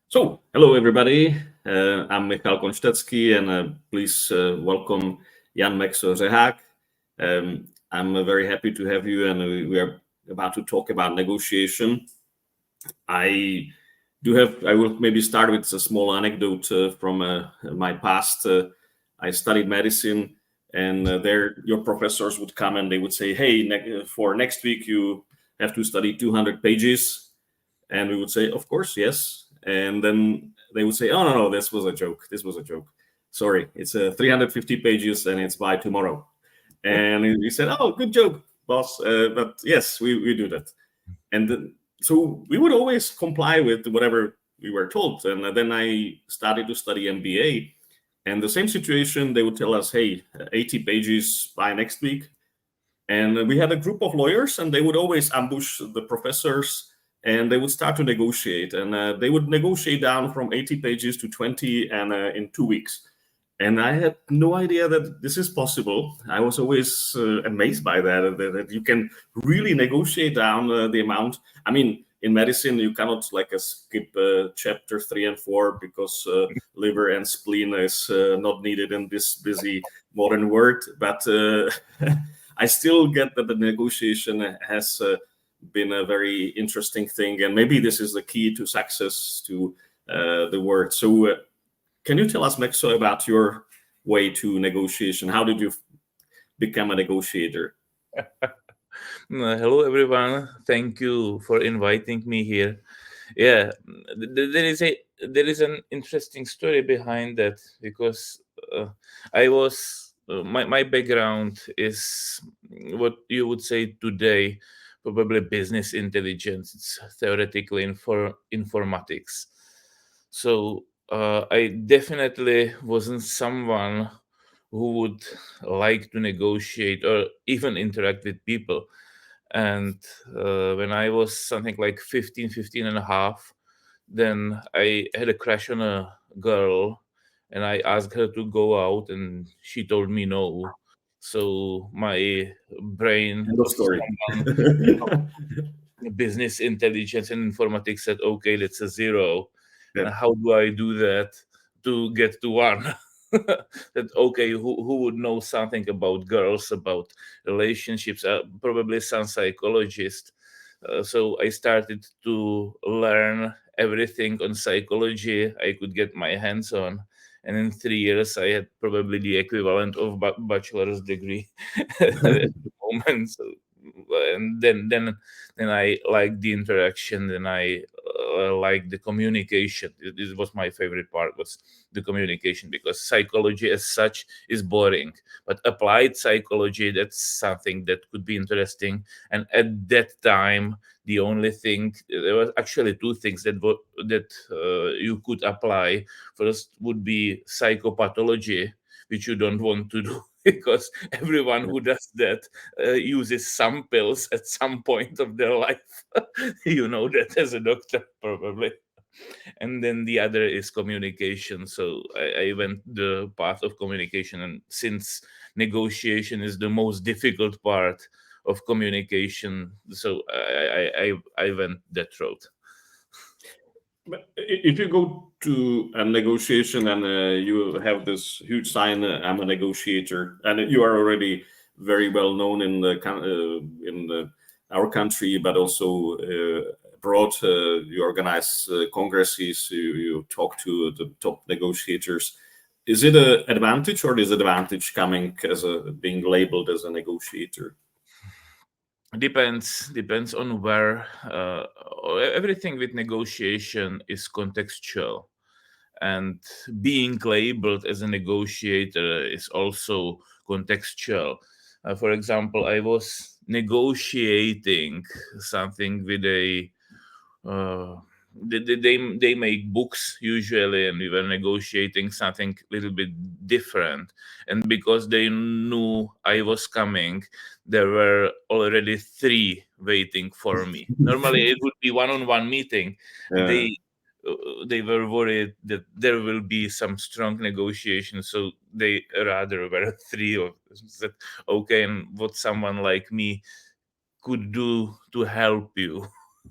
So, hello everybody. I'm Michal Konštetsky, and please welcome Jan Mexo Řehák. I'm very happy to have you, and we are about to talk about negotiation. I I will maybe start with a small anecdote from my past. I studied medicine, and there your professors would come and they would say, "Hey, for next week you have to study 200 pages." And we would say, "Of course, yes." And then they would say, "Oh, no, no, this was a joke. This was a joke. Sorry, it's 350 pages and it's by tomorrow." And we said, "Oh, good joke, boss. But yes, we do that." And so we would always comply with whatever we were told. And then I started to study MBA. And the same situation, they would tell us, "Hey, 80 pages by next week." And we had a group of lawyers, and they would always ambush the professors, and they would start to negotiate. And they would negotiate down from 80 pages to 20 and in 2 weeks. And I had no idea that this is possible. I was always amazed by that you can really negotiate down the amount. I mean, in medicine, you cannot like skip chapter 3 and 4 because liver and spleen is not needed in this busy modern world. But I still get that the negotiation has been a very interesting thing, and maybe this is the key to success to the word. So, can you tell us, Mexo, about your way to negotiation? How did you become a negotiator? Hello, everyone. Thank you for inviting me here. Yeah, there is an interesting story behind that because I was my background is what you would say today probably business intelligence. It's theoretically informatics. So I definitely wasn't someone who would like to negotiate or even interact with people. And when I was something like 15 and a half, then I had a crush on a girl and I asked her to go out and she told me no. So my brain End of of story. someone business intelligence and informatics said, okay, that's a zero. And Yeah. how do I do that to get to one? That okay, who would know something about girls, about relationships? Probably some psychologist. So I started to learn everything on psychology I could get my hands on. And in 3 years, I had probably the equivalent of bachelor's degree at the moment. So, and then I liked the interaction. Then I liked the communication. This was my favorite part, was the communication, because psychology as such is boring, but applied psychology, that's something that could be interesting. And at that time, the only thing, there was actually two things that you could apply. First would be psychopathology, which you don't want to do because everyone who does that uses some pills at some point of their life. You know that as a doctor, probably. And then the other is communication. So I went the path of communication, and since negotiation is the most difficult part of communication, so I went that route. But if you go to a negotiation and you have this huge sign, "I'm a negotiator," and you are already very well known in our country, but also abroad. You organize congresses, you talk to the top negotiators. Is it an advantage or disadvantage coming as a being labeled as a negotiator? Depends on where. Everything with negotiation is contextual, and being labeled as a negotiator is also contextual. For example, I was negotiating something with a they make books usually, and we were negotiating something a little bit different. And because they knew I was coming, there were already three waiting for me. Normally it would be one-on-one meeting. Uh, They were worried that there will be some strong negotiation, so they rather were three of said, okay, and what someone like me could do to help you.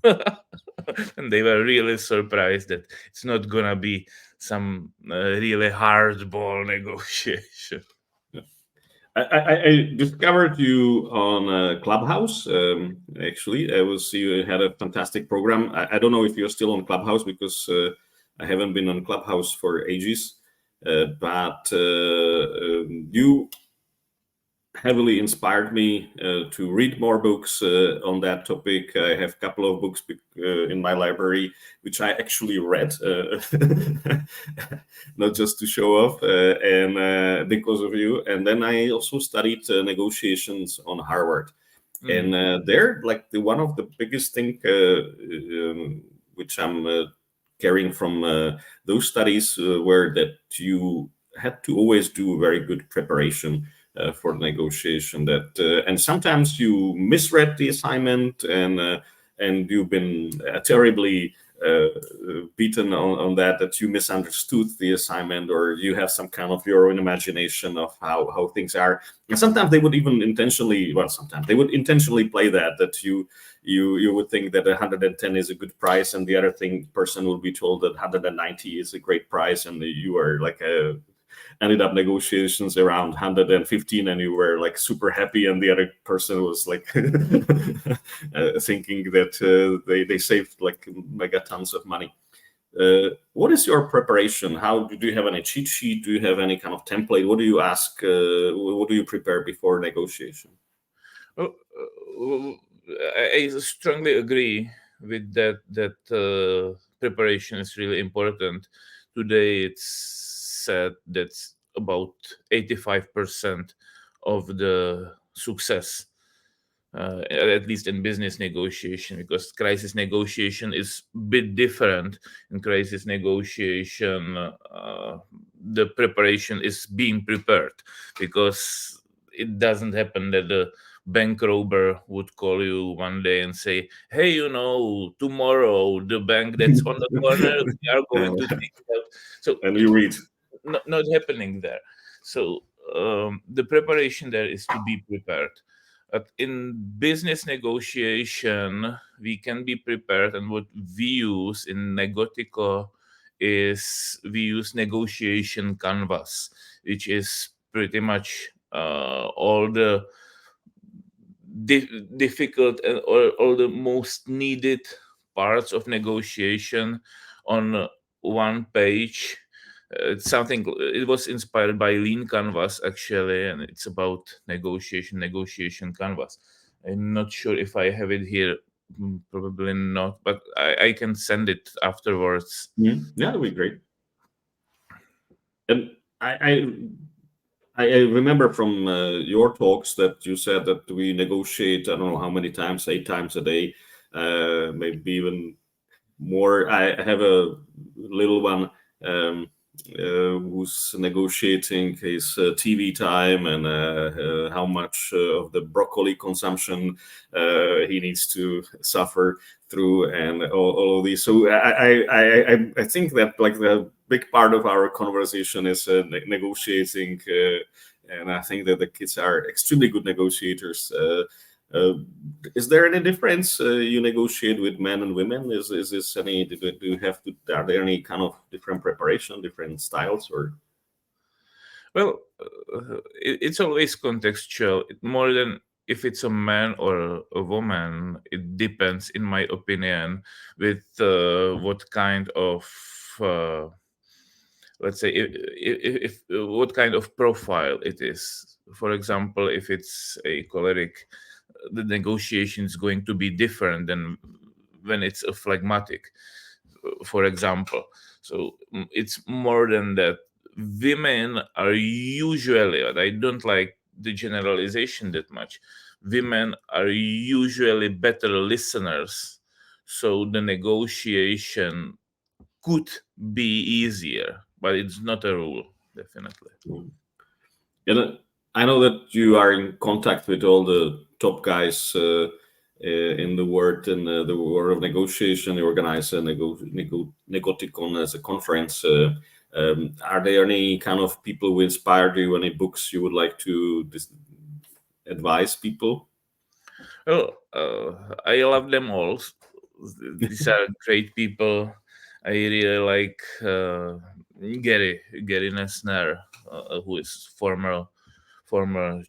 And they were really surprised that it's not gonna be some really hardball negotiation. I discovered you on Clubhouse. Actually, you had a fantastic program. I don't know if you're still on Clubhouse because I haven't been on Clubhouse for ages. But you heavily inspired me to read more books on that topic. I have a couple of books in my library which I actually read, not just to show off, and because of you. And then I also studied negotiations on Harvard. And they're like one of the biggest thing which I'm carrying from those studies were that you had to always do very good preparation for negotiation. And sometimes you misread the assignment, and you've been terribly beaten on that you misunderstood the assignment, or you have some kind of your own imagination of how things are. And sometimes they would even intentionally, sometimes they would intentionally play that you would think that 110 is a good price, and the other person will be told that 190 is a great price, and you are like ended up negotiations around 115, and you were like super happy, and the other person was like thinking that they saved like mega tons of money. What is your preparation? How do you have any cheat sheet? Do you have any kind of template? What do you ask? What do you prepare before negotiation? I strongly agree with that preparation is really important. Today it's said that about 85% of the success, at least in business negotiation, because crisis negotiation is a bit different. In crisis negotiation, the preparation is being prepared, because it doesn't happen that the bank robber would call you one day and say, hey, tomorrow the bank that's on the corner, we are going to take it out. So, and you read. Not happening there. So the preparation there is to be prepared. But in business negotiation, we can be prepared, and what we use in Negotico is we use negotiation canvas, which is pretty much all the difficult and all the most needed parts of negotiation on one page. It's something, it was inspired by Lean Canvas actually, and it's about negotiation canvas. I'm not sure if I have it here. Probably not, but I can send it afterwards. Yeah, that'd be great. And I remember from your talks that you said that we negotiate, I don't know how many times, 8 times a day, maybe even more. I have a little one who's negotiating his TV time and how much of the broccoli consumption he needs to suffer through, and all of these. So I think that like the big part of our conversation is negotiating, and I think that the kids are extremely good negotiators. Is there any difference you negotiate with men and women? Is this any? Do you have to? Are there any kind of different preparation, different styles, or? Well, it's always contextual. More than if it's a man or a woman, it depends, in my opinion, with what kind of let's say if what kind of profile it is. For example, if it's a choleric, the negotiation is going to be different than when it's a phlegmatic, for example. So it's more than that. Women are usually, but I don't like the generalization that much, women are usually better listeners, so the negotiation could be easier, but it's not a rule, definitely. And I know that you are in contact with all the top guys in the world of negotiation. You organize a Negoticon as a conference. Are there any kind of people who inspired you? Any books you would like to advise people? Well, I love them all. these are great people. I really like Gary Nesner, who is former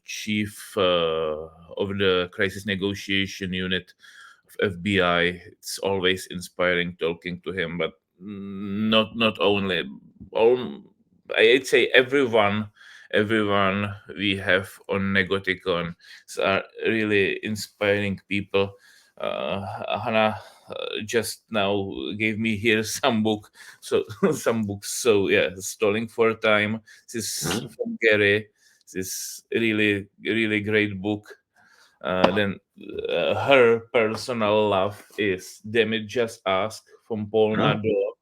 chief of the crisis negotiation unit of FBI. It's always inspiring talking to him, but not only. All, I'd say everyone we have on Negoticon are really inspiring people. Hannah just now gave me here some some books. So yeah, Stalling for Time. This is from Gary. This really great book. Then her personal love is Damn It Just Ask from Paul Nadeau.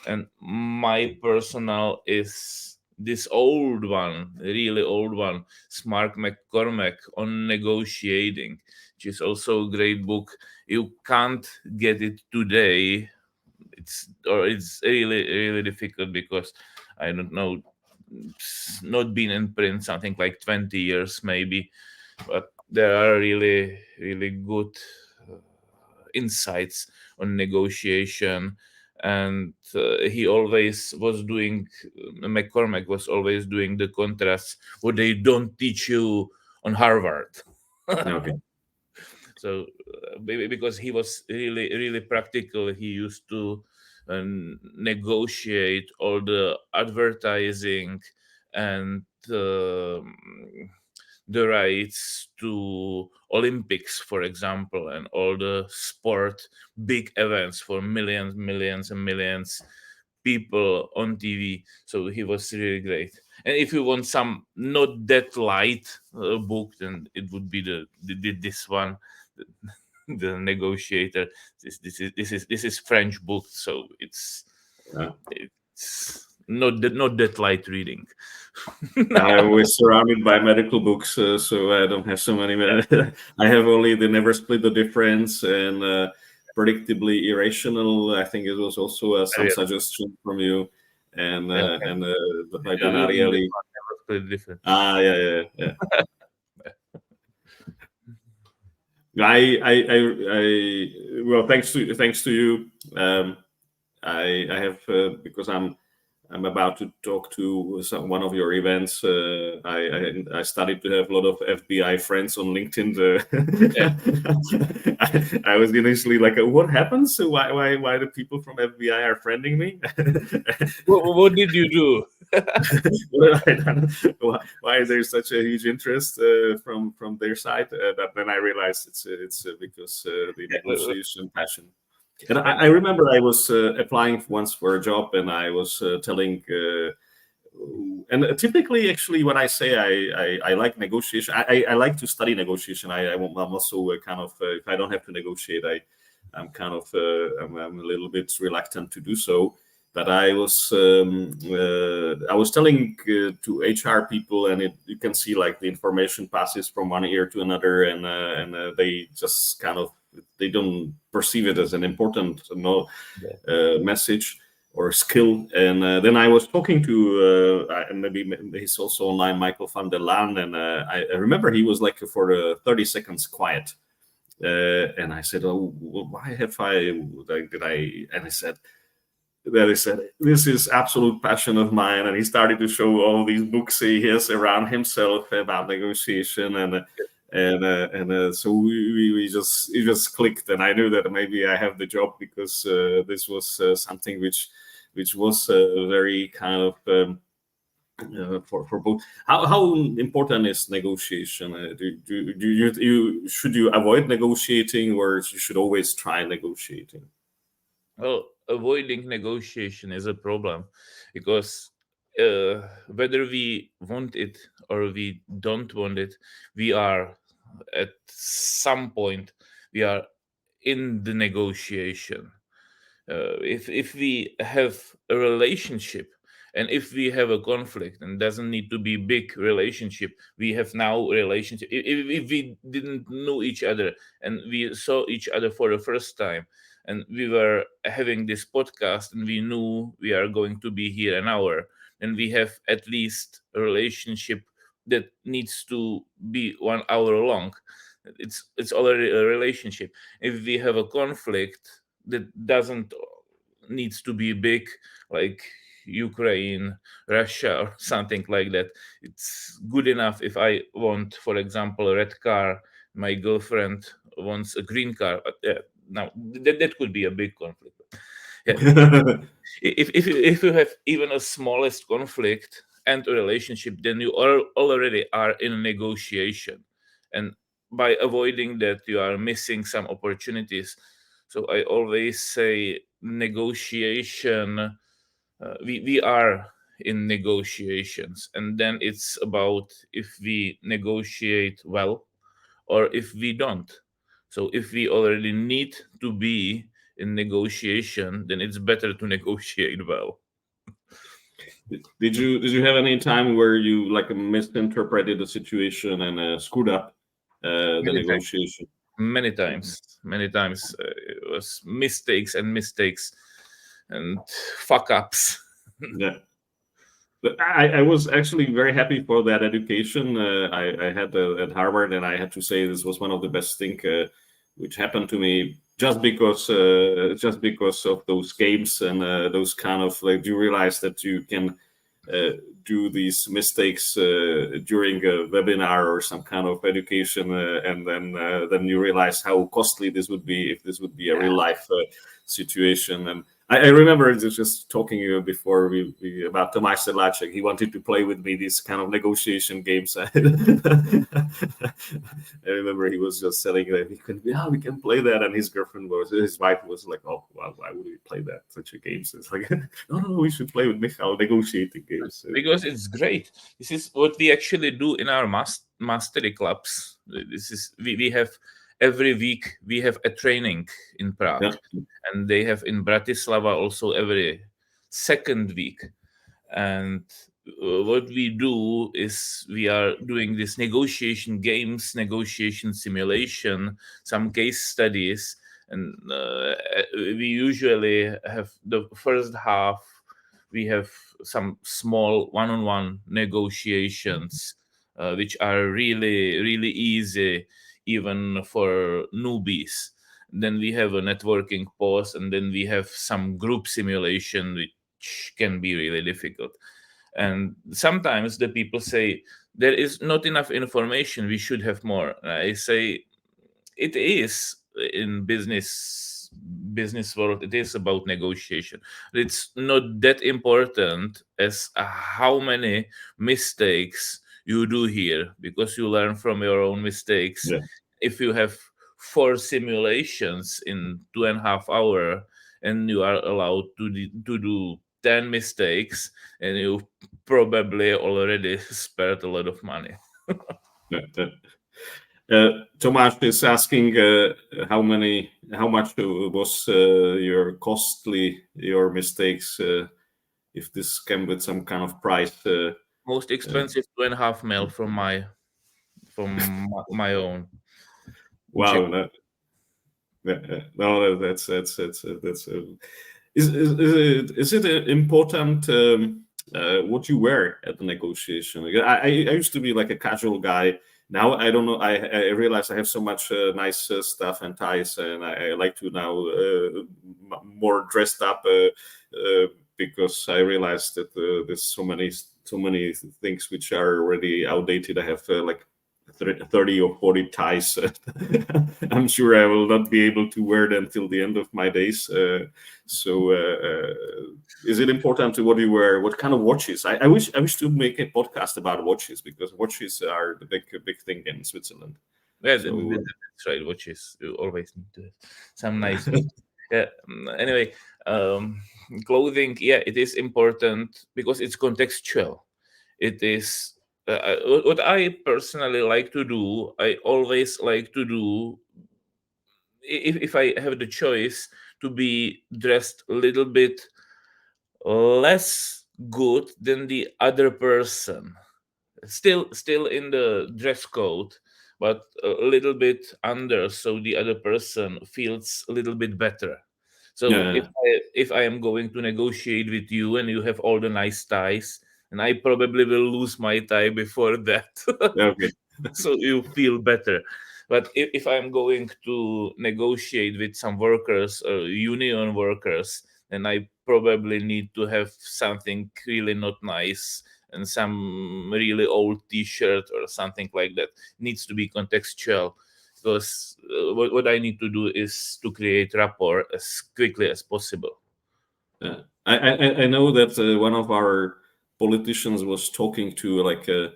And my personal is this old one, really old one, Mark McCormack on Negotiating, which is also a great book. You can't get it today. It's really difficult because I don't know, it's not been in print something like 20 years maybe, but there are really good insights on negotiation. And he always was doing, McCormack was always doing the contrasts what they don't teach you on Harvard. Okay. So because he was really practical, he used to negotiate all the advertising and the rights to Olympics, for example, and all the sport big events for millions and millions people on TV. So he was really great. And if you want some not that light book, then it would be this one, the Negotiator. This is French book, so it's not that light reading. I was surrounded by medical books, so I don't have so many. I have only The Never Split the Difference and Predictably Irrational. I think it was also some suggestion from you, and by Ben Ariely. Yeah. Well, thanks to you. I have because I'm about to talk to one of your events. I started to have a lot of FBI friends on LinkedIn. I was initially like, "What happens? Why the people from FBI are friending me?" What did you do? What have I done? Why is there such a huge interest from their side? But then I realized it's because the negotiation passion. And I remember I was applying once for a job, and I was telling, and typically, actually, when I say I like negotiation, I like to study negotiation. I'm also kind of, if I don't have to negotiate, I'm kind of, I'm a little bit reluctant to do so. But I was telling to HR people, and you can see like the information passes from one ear to another, and they just kind of, they don't perceive it as an important message or skill. And then I was talking to maybe he's also online, Michael van der Laan, and I remember he was like for 30 seconds quiet, and I said, "Oh, why have did I?" And he said, "This is absolute passion of mine." And he started to show all these books he has around himself about negotiation, and so we just clicked, and I knew that maybe I have the job because this was something which was very kind of for both. How important is negotiation? Should you avoid negotiating, or you should always try negotiating? Well, avoiding negotiation is a problem because whether we want it or we don't want it, we are at some point we are in the negotiation. If we have a relationship and if we have a conflict, and doesn't need to be big relationship, we have now a relationship. If we didn't know each other and we saw each other for the first time, and we were having this podcast and we knew we are going to be here an hour, then we have at least a relationship that needs to be 1 hour long. It's already a relationship. If we have a conflict that doesn't needs to be big, like Ukraine, Russia, or something like that, it's good enough if I want, for example, a red car, my girlfriend wants a green car. Now that could be a big conflict. Yeah. If you have even a smallest conflict and a relationship, then you already are in a negotiation, and by avoiding that, you are missing some opportunities. So I always say negotiation. We are in negotiations, and then it's about if we negotiate well or if we don't. So if we already need to be in negotiation, then it's better to negotiate well. Did you have any time where you like misinterpreted the situation and screwed up the Many times. negotiation? Many times it was mistakes and fuck ups. Yeah. But I was actually very happy for that education I had at Harvard, and I had to say this was one of the best things which happened to me just because of those games and those kind of like you realize that you can do these mistakes during a webinar or some kind of education, and then you realize how costly this would be if this would be a real life situation. And I remember just talking before we about Tomáš Sedláček. He wanted to play with me these kind of negotiation games. I remember he was just saying that we can play that, and his wife was like, "Oh, well, why would we play that such a game?" So it's like, no, we should play with Michal negotiating games because it's great. This is what we actually do in our mastery clubs. This is we have. Every week we have a training in Prague, and they have in Bratislava also every second week. And what we do is we are doing this negotiation games, negotiation simulation, some case studies, and we usually have the first half. We have some small one-on-one negotiations, which are really, really easy, even for newbies. Then we have a networking pause, and then we have some group simulation, which can be really difficult. And sometimes the people say there is not enough information, we should have more. I say it is in business world, it is about negotiation. It's not that important as how many mistakes you do here, because you learn from your own mistakes. If you have 4 simulations in 2.5 hours and you are allowed to do 10 mistakes, and you probably already spared a lot of money. Tomáš is asking how much was your mistakes, if this came with some kind of price. Most expensive 2.5 mil from my own. Wow. No, that's is it important what you wear at the negotiation? I used to be like a casual guy. Now I don't know. I realize I have so much nice stuff and ties, and I like to now more dressed up because I realized that there's so many things which are already outdated. I have like 30 or 40 ties. I'm sure I will not be able to wear them till the end of my days. So is it important to what you wear? What kind of watches? I wish to make a podcast about watches, because watches are the big thing in Switzerland. Yeah, so, that's right. Watches, you always need to have some nice. Yeah. Anyway, clothing. Yeah, it is important because it's contextual. It is. What I personally like to do, I always like to do, if I have the choice, to be dressed a little bit less good than the other person. Still in the dress code, but a little bit under, so the other person feels a little bit better. So if I am going to negotiate with you and you have all the nice ties, and I probably will lose my tie before that. Okay. So you feel better. But if I'm going to negotiate with some workers or union workers, then I probably need to have something really not nice and some really old T-shirt or something like that. Needs to be contextual, because what I need to do is to create rapport as quickly as possible. I know that one of our politicians was talking to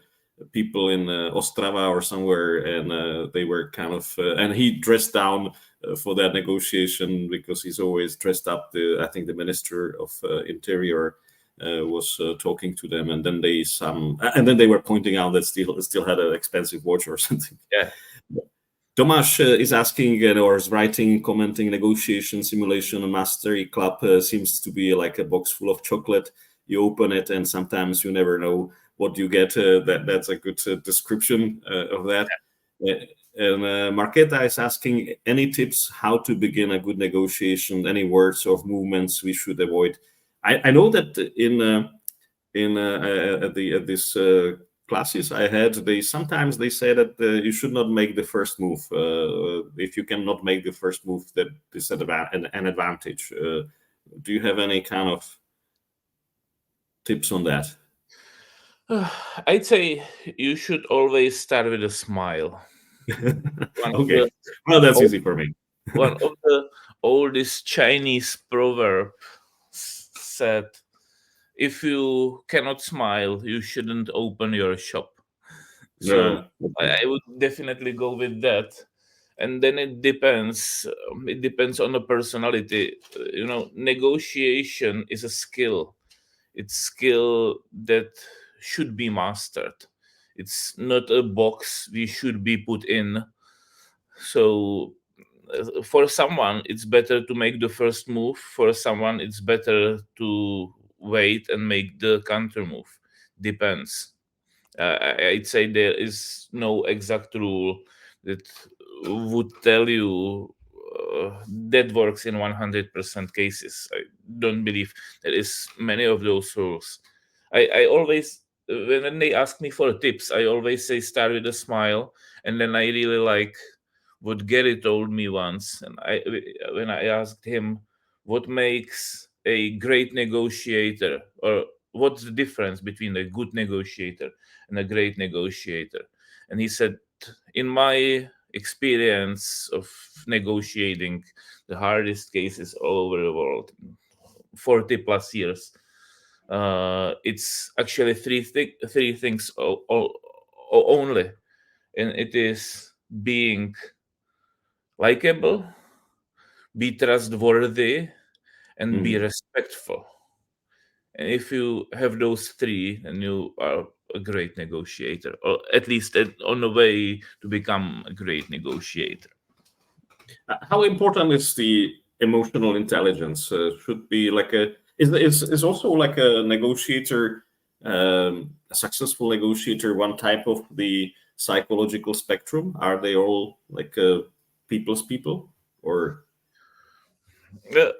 people in Ostrava or somewhere, and they were kind of and he dressed down for that negotiation because he's always dressed up. I think the Minister of Interior was talking to them, and then they were pointing out that still had an expensive watch or something. Yeah. Tomáš is asking or is writing, commenting, negotiation simulation mastery club seems to be like a box full of chocolate. You open it and sometimes you never know what you get. That's a good description of that. And Marketa is asking, any tips how to begin a good negotiation? Any words or movements we should avoid? I know that at this classes I had, they sometimes say that you should not make the first move. If you cannot make the first move, that is an advantage. Do you have any kind of tips on that? I'd say you should always start with a smile. Okay, well, that's easy for me. One of the oldest Chinese proverbs said, if you cannot smile, you shouldn't open your shop. So I would definitely go with that. And then it depends. It depends on the personality. Negotiation is a skill. It's skill that should be mastered. It's not a box we should be put in. So for someone, it's better to make the first move. For someone, it's better to wait and make the counter move. Depends. I'd say there is no exact rule that would tell you that works in 100% cases. I don't believe there is many of those rules. I always, when they ask me for tips, I always say start with a smile, and then I really like what Gary told me once, and when I asked him what makes a great negotiator, or what's the difference between a good negotiator and a great negotiator, and he said, in my experience of negotiating the hardest cases all over the world, 40 plus years, it's actually three things only, and it is being likable, be trustworthy, and be respectful. And if you have those three, then you are a great negotiator, or at least on the way to become a great negotiator. How important is the emotional intelligence? Should be like is also like a negotiator, a successful negotiator, one type of the psychological spectrum? Are they all like people's people, or?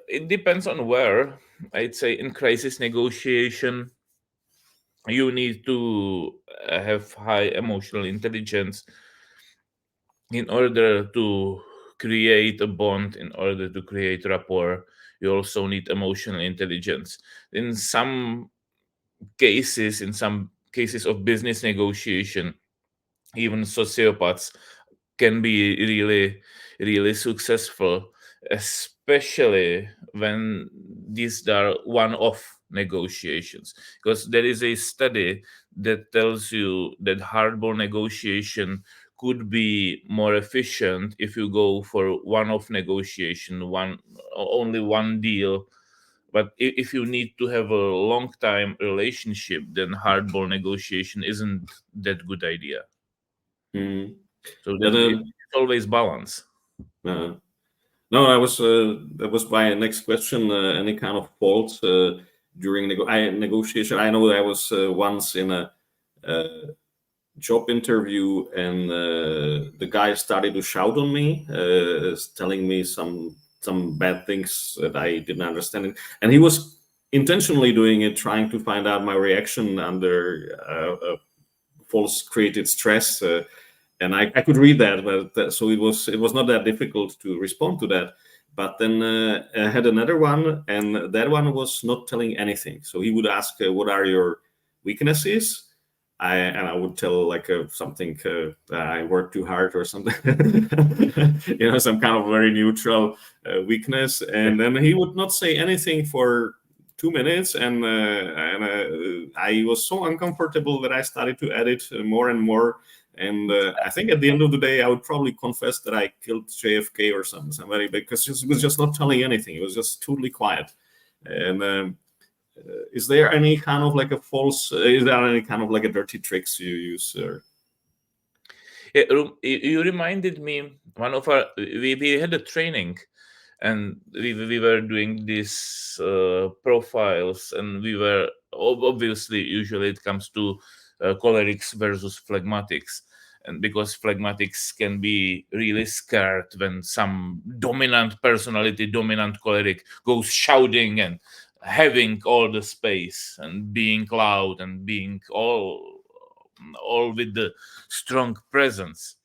It depends on where. I'd say in crisis negotiation, you need to have high emotional intelligence in order to create a bond, in order to create rapport. You also need emotional intelligence. In some cases of business negotiation, even sociopaths can be really, really successful, especially when these are one-off negotiations. Because there is a study that tells you that hardball negotiation could be more efficient if you go for one-off negotiation, only one deal. But if you need to have a long-time relationship, then hardball negotiation isn't that good idea. So it's always balance. No, that was my next question. Any kind of fault during negotiation? I know I was once in a job interview, and the guy started to shout on me, telling me some bad things that I didn't understand, and he was intentionally doing it, trying to find out my reaction under false created stress. and I could read that, but so it was not that difficult to respond to that. But then I had another one, and that one was not telling anything. So he would ask, "What are your weaknesses?" And I would tell like something I work too hard or something, some kind of very neutral weakness, and then he would not say anything for 2 minutes, and I was so uncomfortable that I started to edit more and more. And I think at the end of the day, I would probably confess that I killed JFK or somebody, because he was just not telling anything. It was just totally quiet. And is there any kind of like is there any kind of like a dirty tricks you use? You reminded me, we had a training, and we were doing these profiles, and we were obviously, usually it comes to cholerics versus phlegmatics. And because phlegmatics can be really scared when some dominant choleric goes shouting and having all the space and being loud and being all with the strong presence.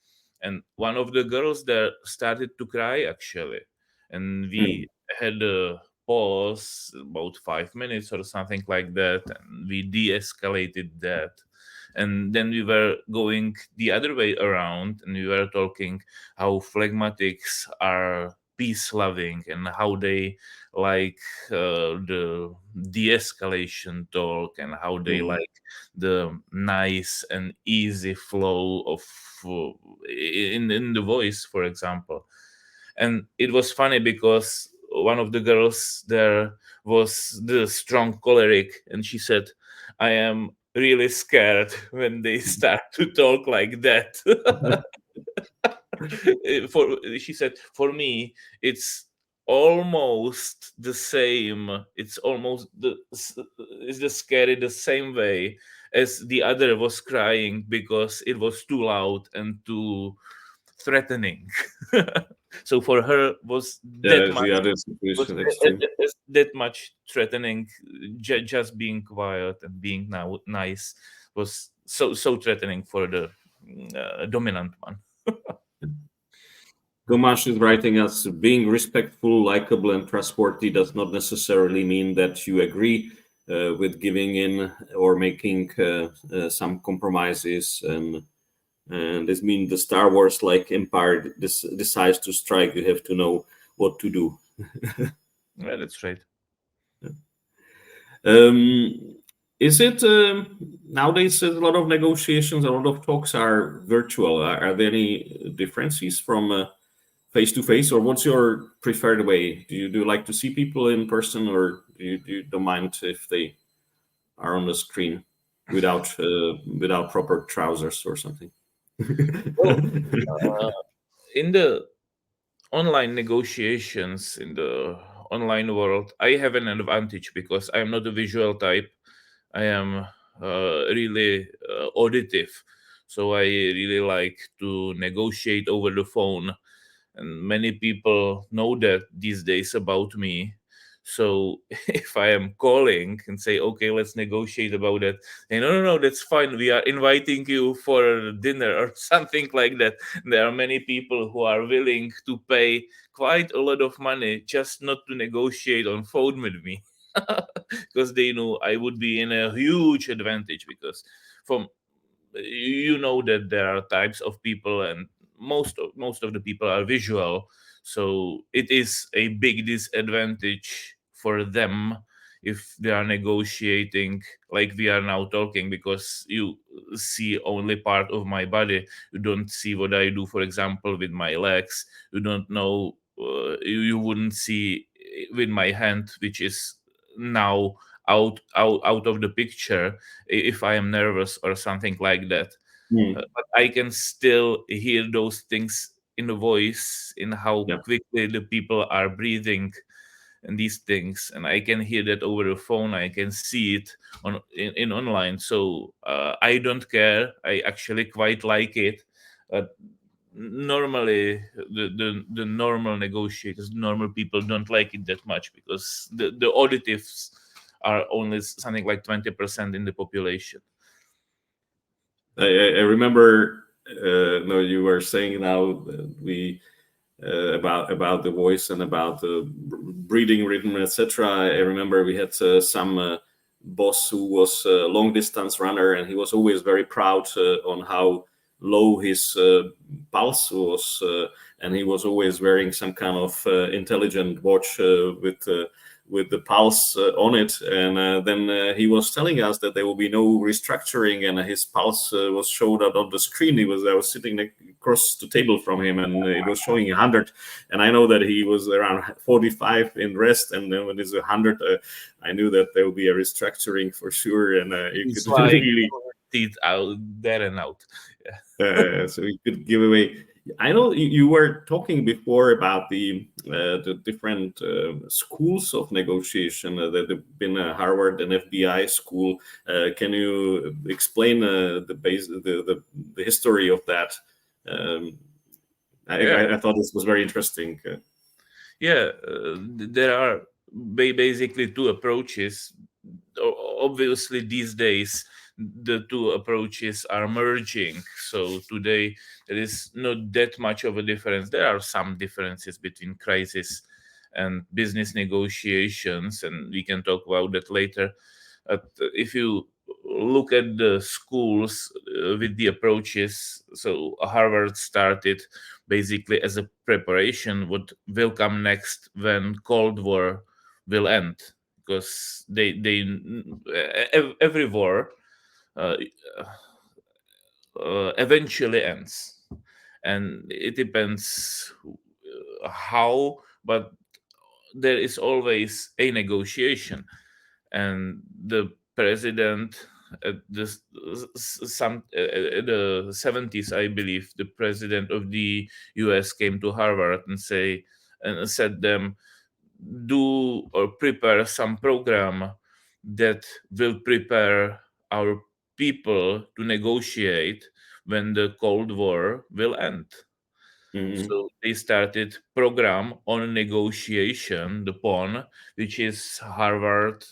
And one of the girls there started to cry, actually, and we had a pause about 5 minutes or something like that, and we de-escalated that. And then we were going the other way around, and we were talking how phlegmatics are peace loving and how they like the de-escalation talk, and how they like the nice and easy flow of in the voice, for example. And it was funny because one of the girls there was the strong choleric, and she said, "I am really scared when they start to talk like that." She said, "For me, it's almost the same. It's scary the same way as the other was crying because it was too loud and too threatening." So for her was that much The other situation extreme. that much threatening. Just being quiet and being now nice was so threatening for the dominant one. Tomasz is writing us, being respectful, likable, and trustworthy does not necessarily mean that you agree with giving in or making some compromises. And this means the Star Wars like Empire decides to strike, you have to know what to do. Yeah, that's right. Is it nowadays a lot of negotiations, a lot of talks are virtual? Are there any differences from face to face, or what's your preferred way? Do you like to see people in person, or do you don't mind if they are on the screen without proper trousers or something? Well, in the online negotiations, in the online world, I have an advantage because I'm not a visual type. I am really auditive. So I really like to negotiate over the phone. And many people know that these days about me. So if I am calling and say, "Okay, let's negotiate about that," and no, that's fine. We are inviting you for dinner or something like that. There are many people who are willing to pay quite a lot of money just not to negotiate on phone with me. Because they know I would be in a huge advantage, because from that there are types of people, and most of the people are visual, so it is a big disadvantage for them if they are negotiating like we are now talking, because you see only part of my body. You don't see what I do, for example, with my legs. You don't know, you wouldn't see with my hand, which is now out of the picture, if I am nervous or something like that. But I can still hear those things in the voice, in how Yeah. quickly the people are breathing and these things, and I can hear that over the phone. I can see it in online. So I don't care. I actually quite like it. Normally the normal negotiators, normal people don't like it that much, because the auditives are only something like 20% in the population. I remember No, you were saying now we about the voice and about the breathing rhythm, etc. I remember we had some boss who was a long distance runner, and he was always very proud on how low his pulse was, and he was always wearing some kind of intelligent watch with the pulse on it. And then he was telling us that there will be no restructuring, and his pulse was showed out on the screen. I was sitting across the table from him, and it was showing 100. And I know that he was around 45 in rest, and then when it's 100, I knew that there will be a restructuring for sure, and you It's could like really teeth out there and out. so you could give away. I know you were talking before about the different schools of negotiation that have been Harvard and FBI school. Can you explain the history of that? Um, Yeah. I thought this was very interesting. Yeah, there are basically two approaches. Obviously, these days the two approaches are merging. So today there is not that much of a difference. There are some differences between crisis and business negotiations, and we can talk about that later. But if you look at the schools with the approaches, so Harvard started basically as a preparation what will come next when Cold War will end, because every war uh, eventually ends, and it depends how, but there is always a negotiation, and the president at the 70s, I believe, the president of the US came to Harvard and said them, do or prepare some program that will prepare our people to negotiate when the Cold War will end. Mhm. So they started program on negotiation, the PON, which is Harvard,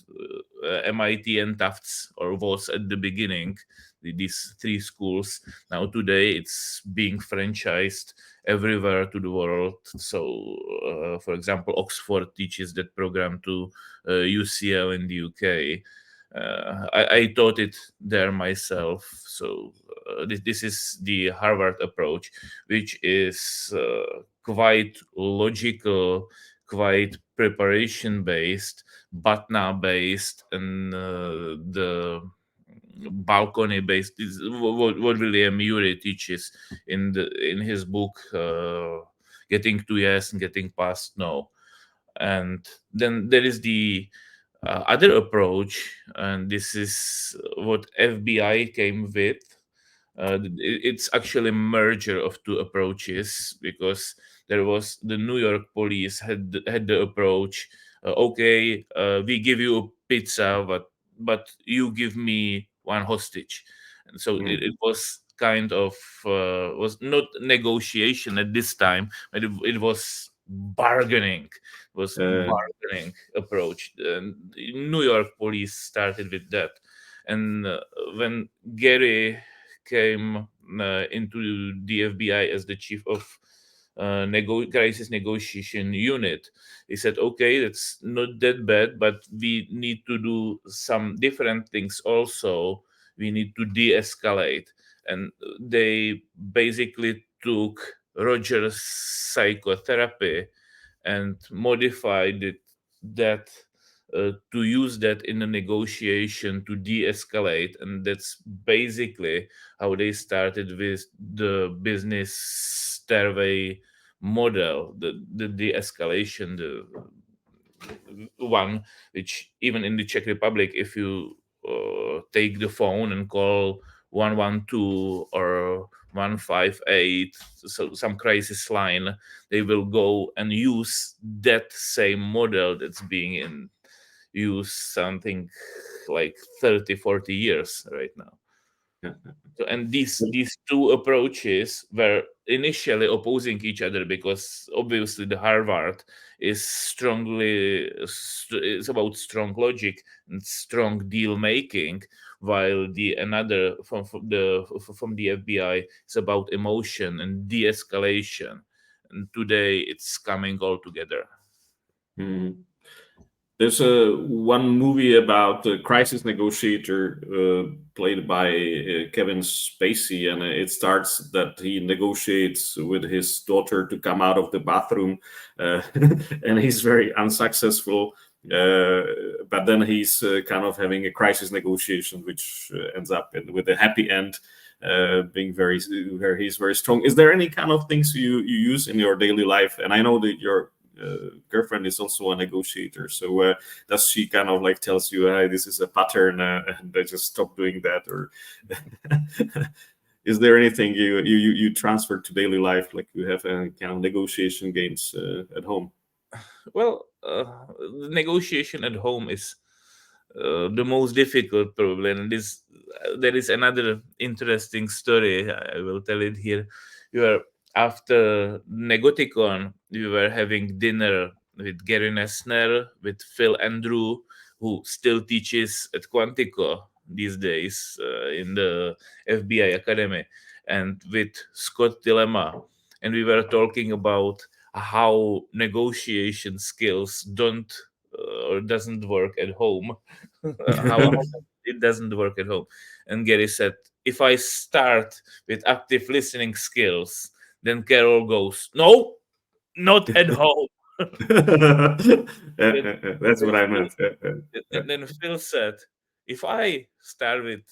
MIT, and Tufts, or was at the beginning, these three schools. Now today it's being franchised everywhere to the world. So, for example, Oxford teaches that program to UCL in the UK. I taught it there myself. So this is the Harvard approach, which is quite logical, quite preparation based, BATNA based, and the balcony based. Is what William Ury teaches in his book, Getting to Yes and Getting Past No. And then there is the other approach, and this is what FBI came with. It's actually a merger of two approaches, because there was the New York police had the approach. Okay, we give you a pizza, but you give me one hostage, and so it was kind of was not negotiation at this time, but it was bargaining. Was bargaining approach. And New York police started with that, and when Gary came into the FBI as the chief of crisis negotiation unit, he said, "Okay, that's not that bad, but we need to do some different things also. We need to de-escalate." And they basically took Rogers psychotherapy and modified that to use that in a negotiation to de-escalate, and that's basically how they started with the business stairway model, the de-escalation, the one which even in the Czech Republic, if you take the phone and call 112 or 158, so some crisis line, they will go and use that same model that's being in use something like 30, 40 years right now. And these two approaches were initially opposing each other, because obviously the Harvard is it's about strong logic and strong deal making, while the another from the FBI is about emotion and de-escalation. And today it's coming all together. Mhm. There's one movie about a crisis negotiator played by Kevin Spacey, and it starts that he negotiates with his daughter to come out of the bathroom, and he's very unsuccessful. But then he's kind of having a crisis negotiation, which ends up with a happy end, being where he's very strong. Is there any kind of things you use in your daily life? And I know that your girlfriend is also a negotiator, so does she kind of like tells you, hey, this is a pattern, and I just stop doing that, or is there anything you transfer to daily life, like you have a kind of negotiation games at home? Well, the negotiation at home is the most difficult probably, and there is another interesting story. I will tell it here. We were After Negoticon, we were having dinner with Gary Nessner, with Phil Andrew, who still teaches at Quantico these days in the FBI Academy, and with Scott Dilemma, and we were talking about how negotiation skills don't or doesn't work at home. How it doesn't work at home. And Gary said, if I start with active listening skills, then Carol goes, no, not at home. then, That's then, what I meant. then Phil said, if I start with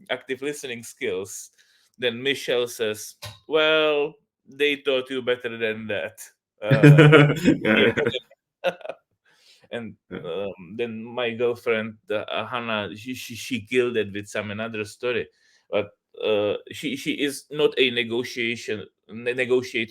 active listening skills, then Michelle says, well, they taught you better than that. And then my girlfriend Hannah, she killed it with some another story, but she is not a negotiator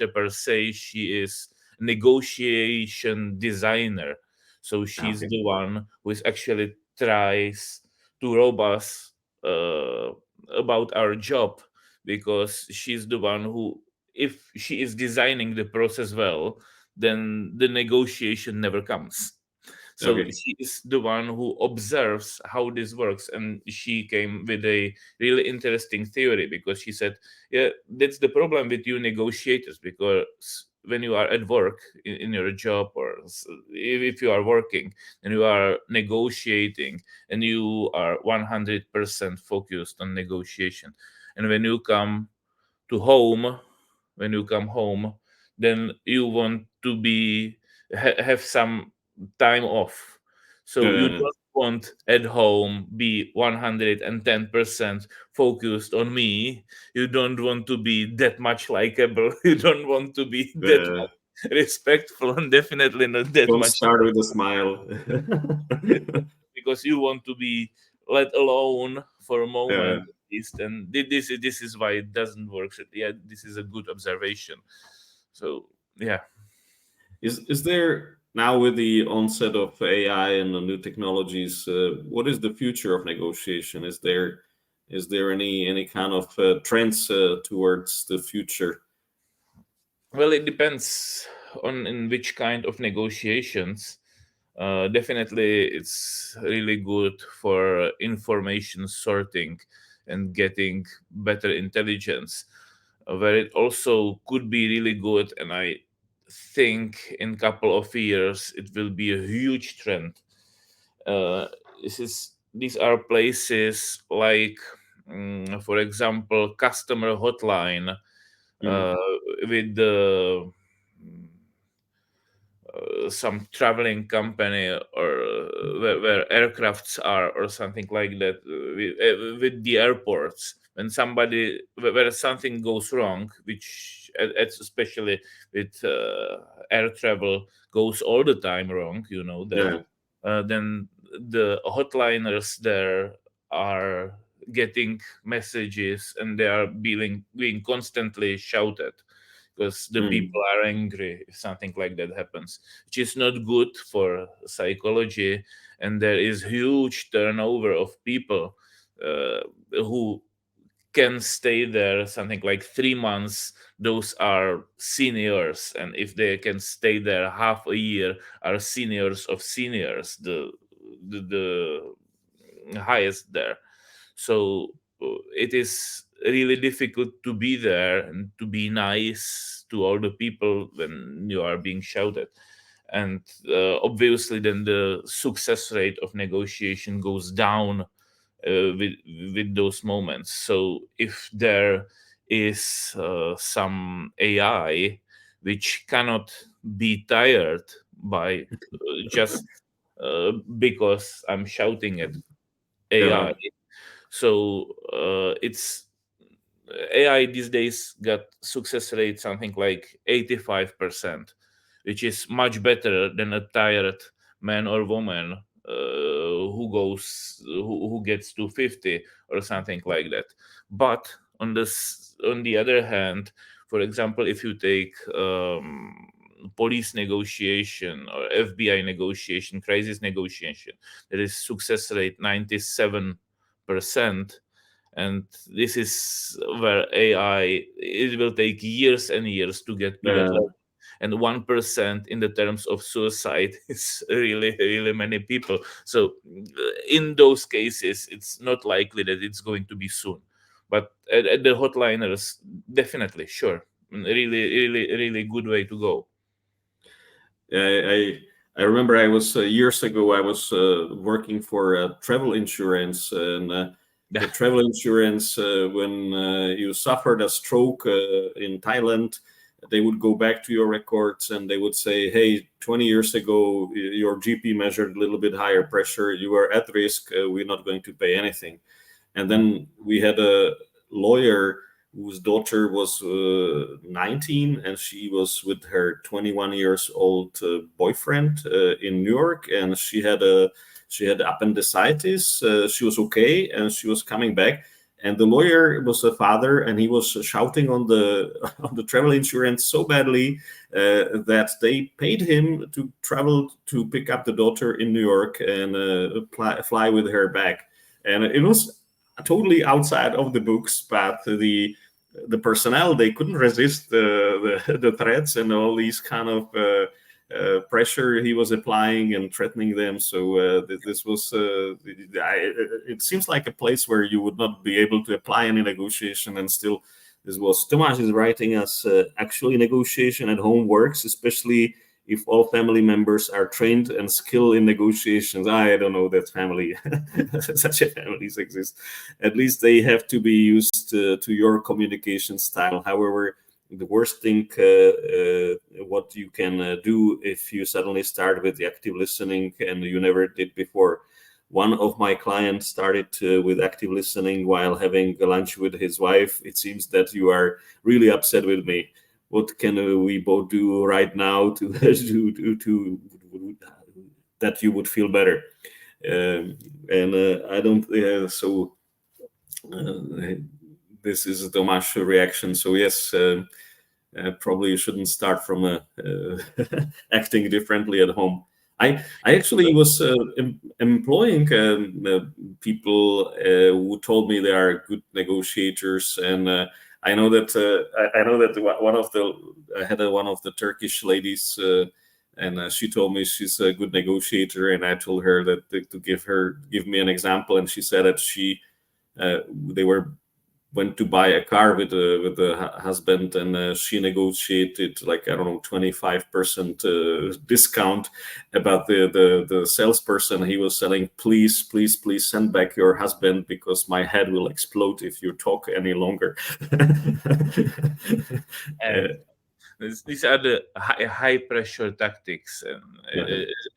per se. She is negotiation designer, so she's Okay. the one who is actually tries to rob us uh, about our job, because she's the one who, if she is designing the process well, then the negotiation never comes. So Okay. she is the one who observes how this works, and she came with a really interesting theory, because she said, yeah, that's the problem with you negotiators, because when you are at work in your job, or if you are working and you are negotiating, and you are 100% focused on negotiation, and when you come home, then you want to have some time off. So you Uh, don't want at home be 110% focused on me. You don't want to be that much likable. You don't want to be that uh, much respectful, and definitely not that don't much, start with a smile. because you want to be let alone for a uh, moment at least. And this is why it doesn't work. So, yeah, this is a good observation. So yeah. is there now, with the onset of AI and the new technologies, what is the future of negotiation? Is there any kind of trends towards the future? Well, it depends on in which kind of negotiations. Definitely, it's really good for information sorting and getting better intelligence. Where it also could be really good, and I think in couple of years it will be a huge trend. Uh, these are places like, for example, customer hotline Mhm. uh, with the some traveling company, or where aircrafts are, or something like that, with the airports, when somebody where something goes wrong, which especially with air travel goes all the time wrong, you know that. Yeah. Then the hotliners there are getting messages, and they are being constantly shouted, because the Mm. people are angry if something like that happens, which is not good for psychology. And there is huge turnover of people who can stay there something like 3 months, those are seniors, and if they can stay there half a year, are seniors of seniors, the highest there. So it is really difficult to be there and to be nice to all the people when you are being shouted. And obviously then the success rate of negotiation goes down with those moments. So if there is some AI which cannot be tired by just because I'm shouting at AI, so it's AI these days got success rate something like 85%, which is much better than a tired man or woman who gets to 50 or something like that. But on the other hand, for example, if you take police negotiation or FBI negotiation, crisis negotiation, there is success rate 97%. And this is where AI, it will take years and years to get to that level. And 1% in the terms of suicide is really, really many people. So in those cases, it's not likely that it's going to be soon. But at the hotliners, definitely, sure. Really, really, really good way to go. I remember I was years ago. I was working for travel insurance, and the travel insurance when you suffered a stroke in Thailand, they would go back to your records and they would say, "Hey, 20 years ago, your GP measured a little bit higher pressure. You were at risk. We're not going to pay anything." And then we had a lawyer whose daughter was 19, and she was with her 21 years old boyfriend in New York, and she had appendicitis. She was okay, and she was coming back. And the lawyer was a father, and he was shouting on the on the travel insurance so badly that they paid him to travel to pick up the daughter in New York and fly with her back. And it was totally outside of the books, but the personnel, they couldn't resist the threats and all these kind of pressure he was applying and threatening them. So this was it seems like a place where you would not be able to apply any negotiation, and still this was Tomáš is writing us actually negotiation at home works, especially if all family members are trained and skilled in negotiations. I don't know that family, such a families exist. At least they have to be used to your communication style. However, the worst thing what you can do if you suddenly start with the active listening and you never did before. One of my clients started with active listening while having lunch with his wife. It seems that you are really upset with me. What can we both do right now to that you would feel better? And I don't. This is Tomáš's reaction. So yes, probably you shouldn't start from acting differently at home. I actually was employing people who told me they are good negotiators, and I know that one of the Turkish ladies, and she told me she's a good negotiator, and I told her that to give me an example, and she said that they went to buy a car with the husband, and she negotiated like, I don't know, 25% discount about the salesperson. He was selling, please send back your husband because my head will explode if you talk any longer. These are the high pressure tactics, and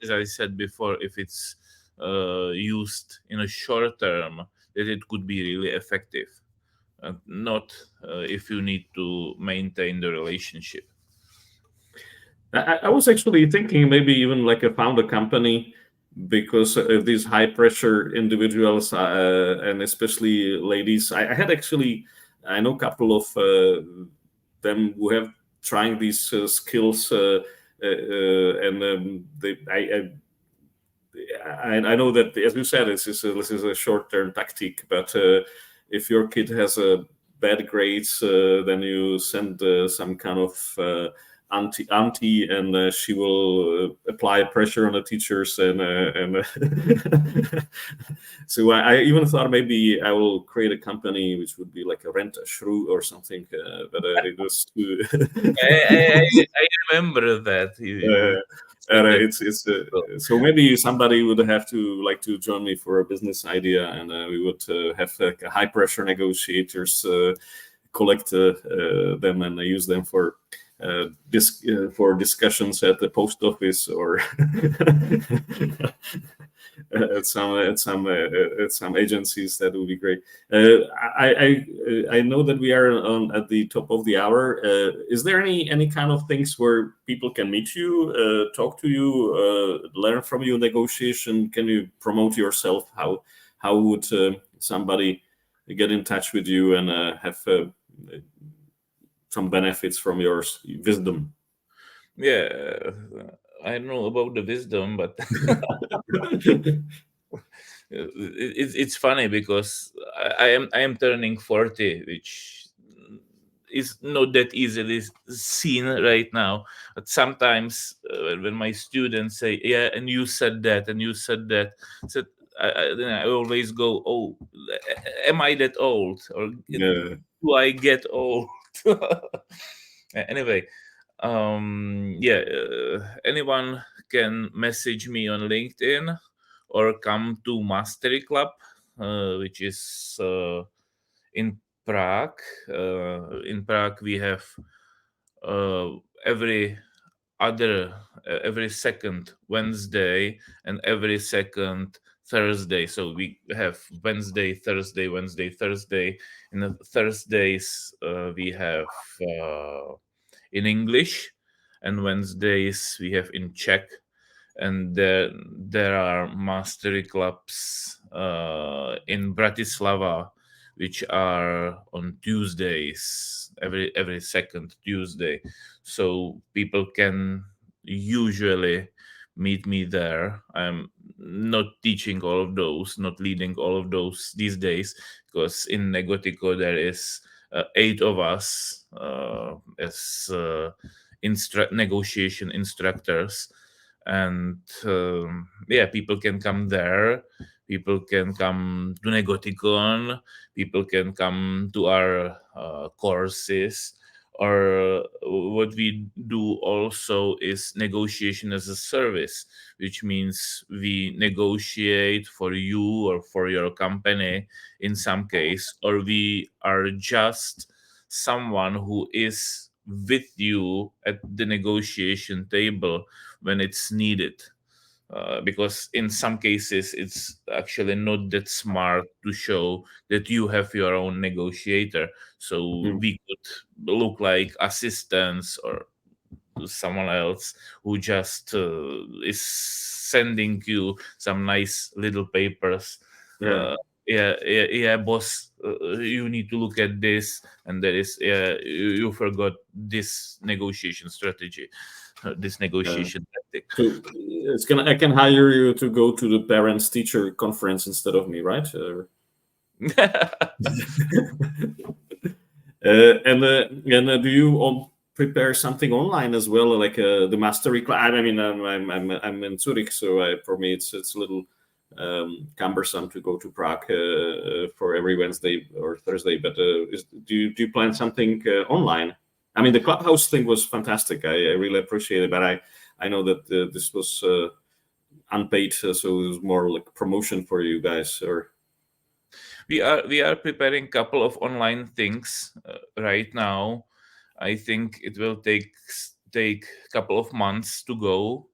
as I said before, if it's used in a short term, that it could be really effective. Not if you need to maintain the relationship. I was actually thinking maybe even like found a company, because of these high pressure individuals and especially ladies. I know a couple of them who have trying these skills, and I know that, as you said, this is a short term tactic, but if your kid has a bad grades, then you send some kind of auntie, and she will apply pressure on the teachers, and so I even thought maybe I will create a company which would be like a rent a shrew or something, but it was too. I remember that. Said that. It's so maybe somebody would have to like to join me for a business idea, and we would have like a high pressure negotiators collect them and use them for for discussions at the post office or at some agencies. That would be great. I know that we are at the top of the hour. Is there any kind of things where people can meet you, talk to you, learn from you, negotiation? Can you promote yourself? How would somebody get in touch with you and have some benefits from your wisdom? Yeah, I don't know about the wisdom, but it's funny because I am turning 40, which is not that easily seen right now. But sometimes when my students say, "Yeah, and you said that, and you said that," said then I always go, "Oh, am I that old, or Yeah. do I get old?" Anyway, yeah, anyone can message me on LinkedIn or come to Mastery Club, which is in Prague. In Prague, we have every every second Wednesday and every second Thursday. So we have Wednesday, Thursday, Wednesday, Thursday. In the Thursdays, we have in English, and Wednesdays we have in Czech. And there are mastery clubs in Bratislava, which are on Tuesdays, every second Tuesday. So people can usually meet me there. I'm not teaching all of those, not leading all of those these days, because in Negotico there is 8 of us as negotiation instructors. And yeah, people can come there, people can come to Negoticon, people can come to our courses. Or what we do also is negotiation as a service, which means we negotiate for you or for your company in some case, or we are just someone who is with you at the negotiation table when it's needed. Because in some cases it's actually not that smart to show that you have your own negotiator, so we could look like assistants or someone else who just is sending you some nice little papers. Yeah. Yeah, boss, you need to look at this, and there is you forgot this negotiation strategy, this negotiation tactic. So I can hire you to go to the parents teacher conference instead of me, right? And do you prepare something online as well, like the mastery class? I mean, I'm in Zurich, so for me it's a little cumbersome to go to Prague for every Wednesday or Thursday. But do you plan something online? I mean, the Clubhouse thing was fantastic. I really appreciate it, but I know that this was unpaid, so it was more like promotion for you guys. Or we are preparing a couple of online things right now. I think it will take a couple of months to go,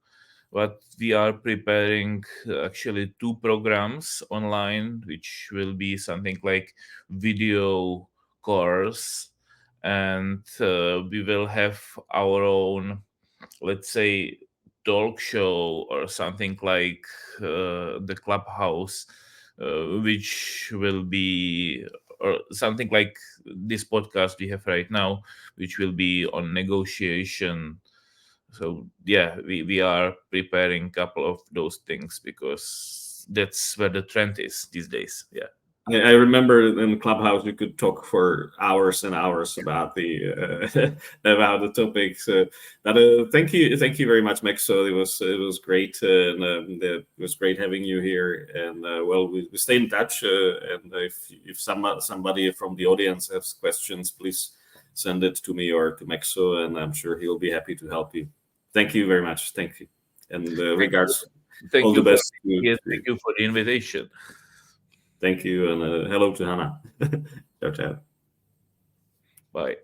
but we are preparing actually 2 programs online, which will be something like video course, and we will have our own, let's say, talk show or something like the Clubhouse, which will be, or something like this podcast we have right now, which will be on negotiation. So yeah, we are preparing a couple of those things because that's where the trend is these days. Yeah. I remember in Clubhouse you could talk for hours and hours about the about the topics. But thank you very much, Max. So it was great, and it was great having you here. And well, we stay in touch. And if somebody from the audience has questions, please send it to me or to Maxo, and I'm sure he'll be happy to help you. Thank you very much. Thank you, and regards. Thank All you the best. thank you for the invitation. Thank you, and hello to Hannah. Ciao, ciao. Bye.